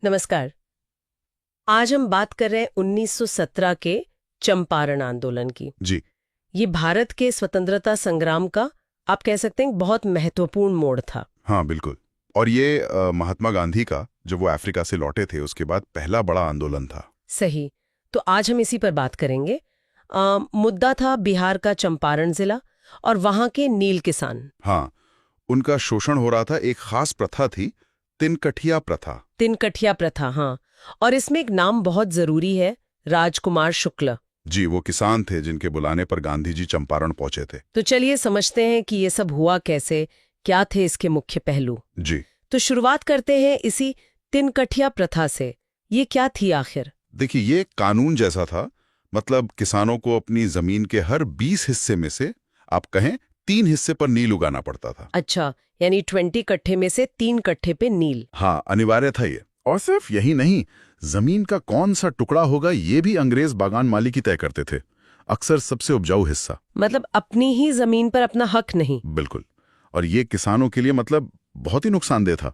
नमस्कार। आज हम बात कर रहे हैं 1917 के चंपारण आंदोलन की। जी। ये भारत के स्वतंत्रता संग्राम का आप कह सकते हैं बहुत महत्वपूर्ण मोड़ था। हाँ, बिल्कुल। और ये महात्मा गांधी का जब वो अफ्रीका से लौटे थे उसके बाद पहला बड़ा आंदोलन था। सही। तो आज हम इसी पर बात करेंगे। मुद्दा था बिहार का चंपारण जिला और वहां के नील किसान। हाँ, उनका शोषण हो रहा था। एक खास प्रथा थी, तिनकठिया प्रथा। तिनकठिया प्रथा, हाँ। और इसमें एक नाम बहुत जरूरी है, राजकुमार शुक्ल। जी, वो किसान थे जिनके बुलाने पर गांधी जी चंपारण पहुंचे थे। तो चलिए समझते हैं कि ये सब हुआ कैसे, क्या थे इसके मुख्य पहलू। जी, तो शुरुआत करते हैं इसी तिनकठिया प्रथा से। ये क्या थी आखिर? देखिए, ये कानून जैसा था। मतलब किसानों को अपनी जमीन के हर 20 हिस्से में से आप कहें 3 हिस्से पर नील उगाना पड़ता था। अच्छा, यानी 20 कट्ठे में से 3 कट्ठे पे नील। हाँ, अनिवार्य था ये। और सिर्फ यही नहीं, जमीन का कौन सा टुकड़ा होगा ये भी अंग्रेज बागान मालिक ही तय करते थे। अक्सर सबसे उपजाऊ हिस्सा। मतलब अपनी ही जमीन पर अपना हक नहीं। बिल्कुल। और ये किसानों के लिए मतलब बहुत ही नुकसानदेह था।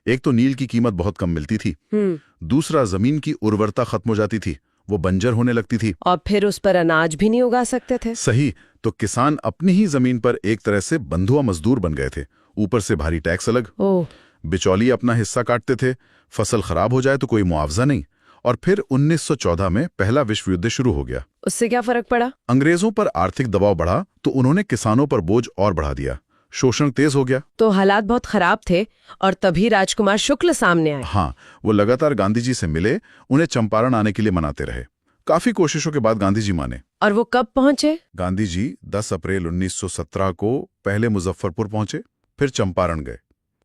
एक तो नील की कीमत बहुत कम मिलती थी। दूसरा, जमीन की उर्वरता खत्म हो जाती थी, वो बंजर होने लगती थी। और फिर उस पर अनाज भी नहीं उगा सकते थे। सही। तो किसान अपनी ही जमीन पर एक तरह से बंधुआ मजदूर बन गए थे। ऊपर से भारी टैक्स अलग। ओह। बिचौलिए अपना हिस्सा काटते थे। फसल खराब हो जाए तो कोई मुआवजा नहीं। और फिर 1914 में पहला विश्व युद्ध शुरू हो गया। उससे क्या फर्क पड़ा? अंग्रेजों पर आर्थिक दबाव बढ़ा तो उन्होंने किसानों पर बोझ और बढ़ा दिया। शोषण तेज हो गया। तो हालात बहुत खराब थे और तभी राजकुमार शुक्ल सामने आए। हाँ, वो लगातार गांधी जी से मिले, उन्हें चंपारण आने के लिए मनाते रहे। काफी कोशिशों के बाद गांधी जी माने। और वो कब पहुंचे? गांधी जी 10 अप्रैल 1917 को पहले मुजफ्फरपुर पहुंचे, फिर चंपारण गए।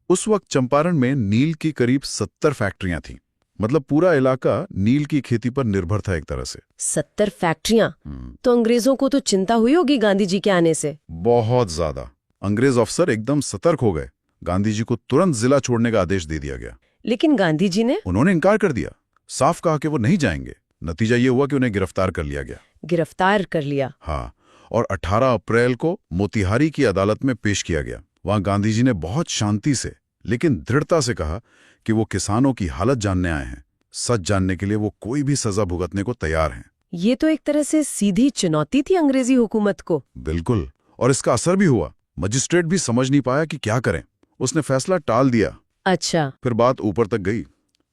उस वक्त चंपारण में नील की करीब 70 फैक्ट्रियां थीं। मतलब पूरा इलाका नील की खेती पर निर्भर था एक तरह से। 70 फैक्ट्रियां? तो अंग्रेजों को तो चिंता हुई होगी गांधी जी के आने से। बहुत ज्यादा। अंग्रेज अफसर एकदम सतर्क हो गए। गांधी जी को तुरंत जिला छोड़ने का आदेश दे दिया गया। लेकिन गांधी जी ने? उन्होंने इनकार कर दिया। साफ कहा कि वो नहीं जाएंगे। नतीजा ये हुआ कि उन्हें गिरफ्तार कर लिया गया। गिरफ्तार कर लिया? हाँ, और 18 अप्रैल को मोतिहारी की अदालत में पेश किया गया। वहां गांधी जी ने बहुत शांति से लेकिन दृढ़ता से कहा कि वो किसानों की हालत जानने आए हैं। सच जानने के लिए वो कोई भी सजा भुगतने को तैयार हैं। ये तो एक तरह से सीधी चुनौती थी अंग्रेजी हुकूमत को। बिल्कुल। और इसका असर भी हुआ। मजिस्ट्रेट भी समझ नहीं पाया कि क्या करें। उसने फैसला टाल दिया। अच्छा। फिर बात ऊपर तक गई।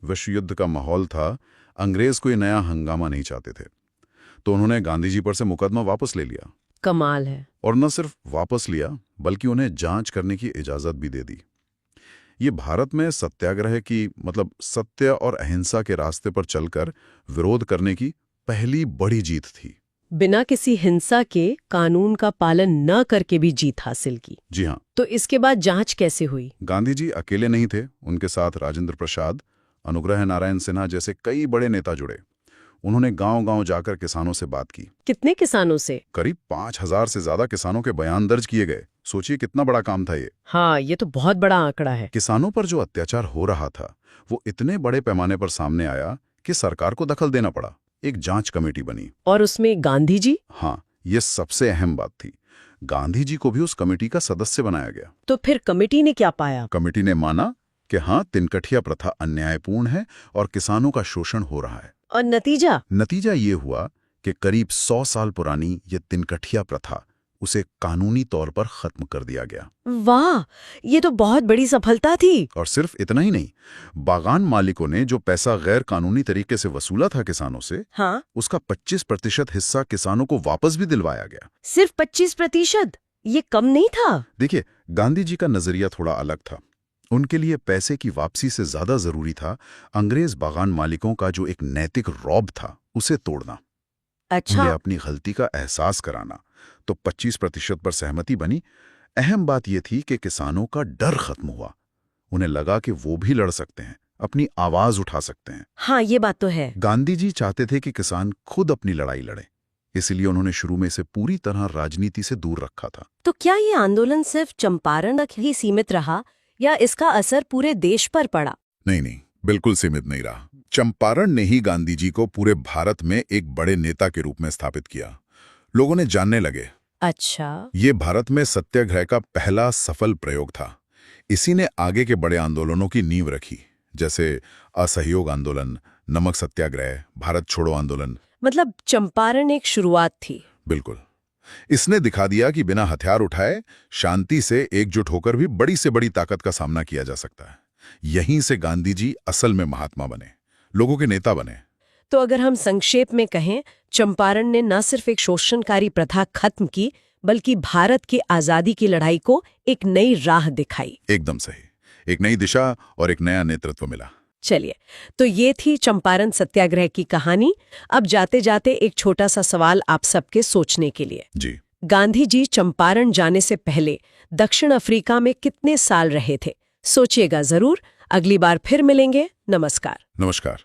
विश्व युद्ध का माहौल था। अंग्रेज कोई नया हंगामा नहीं चाहते थे, तो उन्होंने गांधी जी पर से मुकदमा वापस ले लिया। कमाल है। और न सिर्फ वापस लिया बल्कि उन्हें जांच करने की इजाजत भी दे दी। ये भारत में सत्याग्रह की मतलब सत्य और अहिंसा के रास्ते पर चलकर विरोध करने की पहली बड़ी जीत थी। बिना किसी हिंसा के, कानून का पालन न करके भी जीत हासिल की। जी हाँ। तो इसके बाद जांच कैसे हुई? गांधी जी अकेले नहीं थे, उनके साथ राजेंद्र प्रसाद, अनुग्रह नारायण सिन्हा जैसे कई बड़े नेता जुड़े। उन्होंने गांव-गांव जाकर किसानों से बात की। कितने किसानों से? करीब 5000 से ज्यादा किसानों के बयान दर्ज किए गए। सोचिए कितना बड़ा काम था ये। हाँ, ये तो बहुत बड़ा आंकड़ा है। किसानों पर जो अत्याचार हो रहा था वो इतने बड़े पैमाने पर सामने आया कि सरकार को दखल देना पड़ा। एक जांच कमेटी बनी। और उसमें गांधी जी? हाँ, ये सबसे अहम बात थी। गांधी जी को भी उस कमेटी का सदस्य बनाया गया। तो फिर कमेटी ने क्या पाया? कमेटी ने माना कि हाँ, तिनकठिया प्रथा अन्यायपूर्ण है और किसानों का शोषण हो रहा है। और नतीजा? नतीजा ये हुआ कि करीब 100 साल पुरानी ये तिनकठिया प्रथा उसे कानूनी तौर पर खत्म कर दिया गया। वाह, ये तो बहुत बड़ी सफलता थी। और सिर्फ इतना ही नहीं, बागान मालिकों ने जो पैसा गैर कानूनी तरीके से वसूला था किसानों से, हाँ, उसका 25% हिस्सा किसानों को वापस भी दिलवाया गया। सिर्फ 25%? ये कम नहीं था? देखिए, गांधी जी का नजरिया थोड़ा अलग था। उनके लिए पैसे की वापसी से ज्यादा जरूरी था अंग्रेज बागान मालिकों का जो एक नैतिक रौब था उसे तोड़ना। अच्छा। उन्हें अपनी गलती का एहसास कराना। तो 25% पर सहमति बनी। अहम बात यह थी कि किसानों का डर खत्म हुआ। उन्हें लगा कि वो भी लड़ सकते हैं, अपनी आवाज उठा सकते हैं। हाँ, ये बात तो है। गांधी जी चाहते थे कि किसान खुद अपनी लड़ाई लड़े, इसलिए उन्होंने शुरू में इसे पूरी तरह राजनीति से दूर रखा था। तो क्या ये आंदोलन सिर्फ चंपारण तक ही सीमित रहा या इसका असर पूरे देश पर पड़ा? नहीं नहीं, बिल्कुल सीमित नहीं रहा। चंपारण ने ही गांधी जी को पूरे भारत में एक बड़े नेता के रूप में स्थापित किया। लोगों ने जानने लगे। अच्छा। ये भारत में सत्याग्रह का पहला सफल प्रयोग था। इसी ने आगे के बड़े आंदोलनों की नींव रखी। जैसे असहयोग आंदोलन, नमक सत्याग्रह, भारत छोड़ो आंदोलन। मतलब चंपारण एक शुरुआत थी। बिल्कुल। इसने दिखा दिया कि बिना हथियार उठाए शांति से एकजुट होकर भी बड़ी से बड़ी ताकत का सामना किया जा सकता है। यहीं से गांधी जी असल में महात्मा बने, लोगों के नेता बने। तो अगर हम संक्षेप में कहें, चंपारण ने न सिर्फ एक शोषणकारी प्रथा खत्म की, बल्कि भारत की आजादी की लड़ाई को एक नई राह दिखाई। एकदम सही। एक नई दिशा और एक नया नेतृत्व मिला। चलिए, तो ये थी चंपारण सत्याग्रह की कहानी। अब जाते जाते एक छोटा सा सवाल आप सबके सोचने के लिए। जी। गांधी जी चंपारण जाने से पहले दक्षिण अफ्रीका में कितने साल रहे थे? सोचिएगा जरूर। अगली बार फिर मिलेंगे। नमस्कार। नमस्कार।